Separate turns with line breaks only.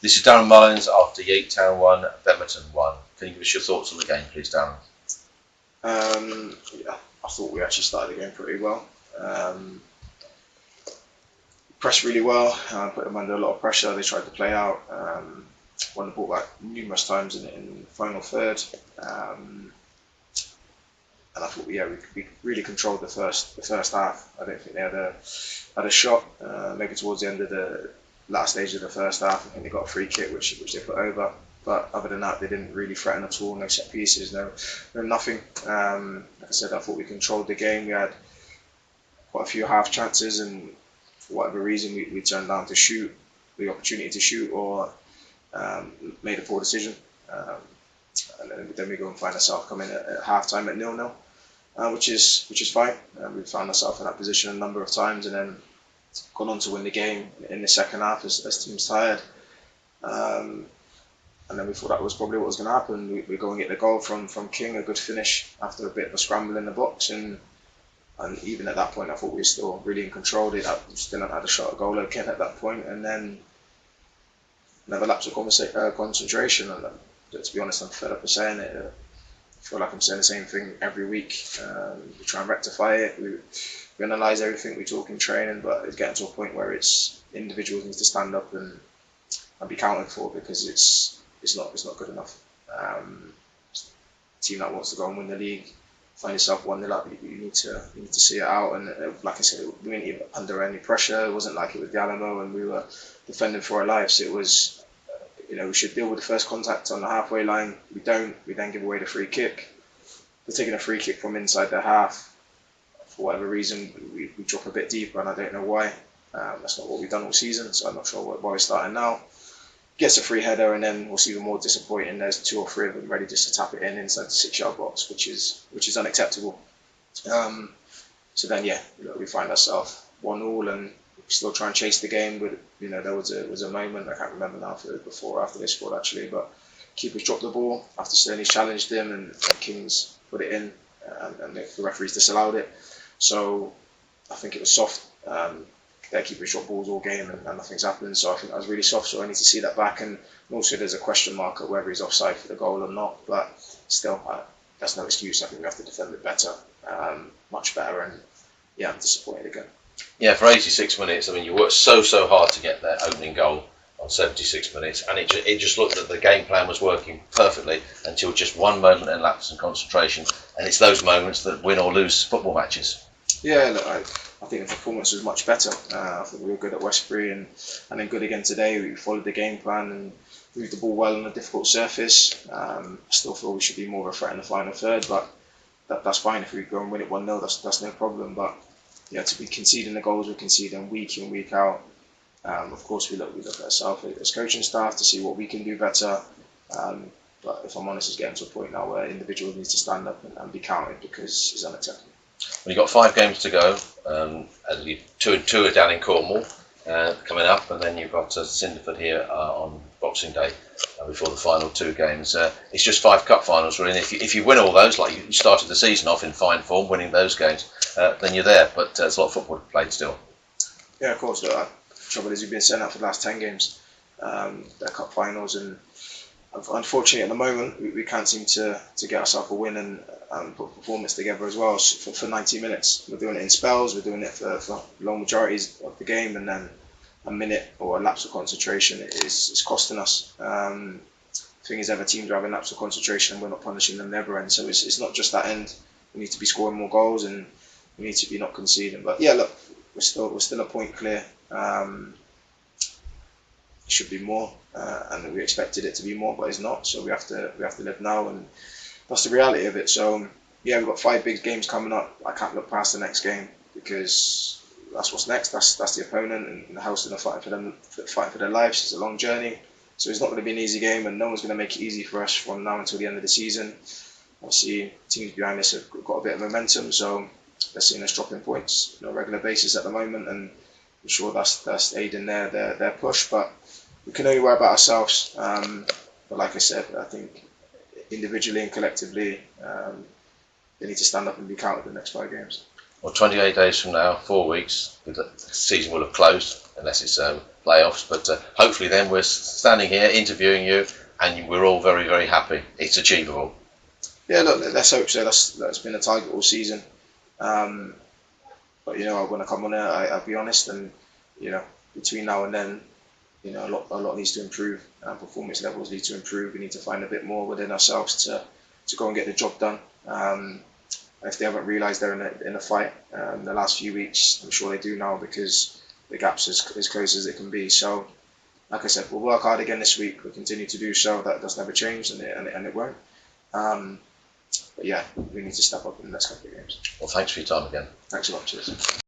This is Darren Mullings after Yeat Town 1, Bemerton 1. Can you give us your thoughts on the game, please, Darren?
Yeah, I thought we actually started the game pretty well. Pressed really well, put them under a lot of pressure. They tried to play out, won the ball back numerous times in the final third. And I thought, we really controlled the first half. I don't think they had a shot. Maybe towards the end of the last stage of the first half, I think they got a free kick which they put over. But other than that, they didn't really threaten at all. No set pieces, no nothing. Like I said, I thought we controlled the game. We had quite a few half chances, and for whatever reason, we turned down to shoot, the opportunity to shoot, or made a poor decision. And then we go and find ourselves coming at half time at 0-0, which is fine. We found ourselves in that position a number of times, and then gone on to win the game in the second half as teams tired. And then we thought that was probably what was going to happen. We go and get the goal from King, a good finish after a bit of a scramble in the box, and even at that point, I thought we were still really in control. They still hadn't had a shot at goal again at that point, and then another lapse of concentration. And to be honest, I'm fed up of saying it. I feel like I'm saying the same thing every week. We try and rectify it. We analyse everything we talk in training, but it's getting to a point where it's individuals need to stand up and be counted for, because it's not good enough. A team that wants to go and win the league, find yourself 1-0 up, you need to see it out. And like I said, we weren't even under any pressure. It wasn't like it was the Alamo and we were defending for our lives. It was, we should deal with the first contact on the halfway line. We don't. We then give away the free kick. We're taking a free kick from inside the half. For whatever reason, we drop a bit deeper, and I don't know why. That's not what we've done all season, so I'm not sure why we're starting now. Gets a free header, and then what's even more disappointing, there's 2 or 3 of them ready just to tap it in inside the 6-yard box, which is unacceptable. So then, we find ourselves 1-1, and we still try and chase the game. But there was a moment, I can't remember now if it was before or after they scored actually, but keepers dropped the ball after Sterling challenged him, and Kings put it in, and the referees disallowed it. So I think it was soft. Their keepers dropped balls all game, and nothing's happened. So I think that was really soft. So I need to see that back. And also, there's a question mark at whether he's offside for the goal or not. But still, that's no excuse. I think we have to defend it better, much better. And I'm disappointed again.
Yeah, for 86 minutes, I mean, you worked so hard to get that opening goal on 76 minutes, and it just looked that the game plan was working perfectly until just one moment and lapse in concentration. And it's those moments that win or lose football matches.
Yeah, look, I think the performance was much better. I think we were good at Westbury and then good again today. We followed the game plan and moved the ball well on a difficult surface. I still feel we should be more of a threat in the final third, but that's fine. If we go and win it 1-0, that's no problem. But to be conceding the goals we're conceding week in, week out, of course we look at ourselves as coaching staff to see what we can do better. But if I'm honest, it's getting to a point now where individuals need to stand up and be counted, because it's unacceptable.
Well, you've got 5 games to go. Two are down in Cornwall coming up, and then you've got Cinderford here on Boxing Day before the final 2 games. It's just 5 cup finals, really. And if you win all those, like you started the season off in fine form, winning those games, then you're there. But there's a lot of football to play still.
Yeah, of course. The trouble is we've been sent out for the last 10 games. They're cup finals, and unfortunately at the moment we can't seem to get ourselves a win and put a performance together as well for 90 minutes. We're doing it in spells, we're doing it for long majorities of the game, and then a minute or a lapse of concentration is costing us. The thing is, other teams are having lapse of concentration and we're not punishing them never end. So it's not just that end. We need to be scoring more goals, and we need to be not conceding. But look, we're still a point clear. It should be more, and we expected it to be more, but it's not. So we have to live now, and that's the reality of it. So we've got 5 big games coming up. I can't look past the next game, because that's what's next. That's the opponent, and the house are fighting for their lives. It's a long journey, so it's not going to be an easy game, and no one's going to make it easy for us from now until the end of the season. Obviously, teams behind us have got a bit of momentum, so they're seeing us dropping points on a regular basis at the moment, and I'm sure that's aiding their push. But we can only worry about ourselves. But like I said, I think individually and collectively, they need to stand up and be counted the next 5 games.
Well, 28 days from now, 4 weeks, the season will have closed, unless it's playoffs. But hopefully, then we're standing here interviewing you, and we're all very, very happy. It's achievable.
Yeah, look, let's hope so. That's been a target all season. But when I come on there, I'll be honest, and between now and then, a lot needs to improve. Performance levels need to improve. We need to find a bit more within ourselves to go and get the job done. If they haven't realised they're in a fight the last few weeks, I'm sure they do now, because the gap's as close as it can be. So, like I said, we'll work hard again this week. We'll continue to do so. That's never changed, and it won't. But yeah, we need to step up in the next couple of games.
Well, thanks for your time again.
Thanks a lot. Cheers.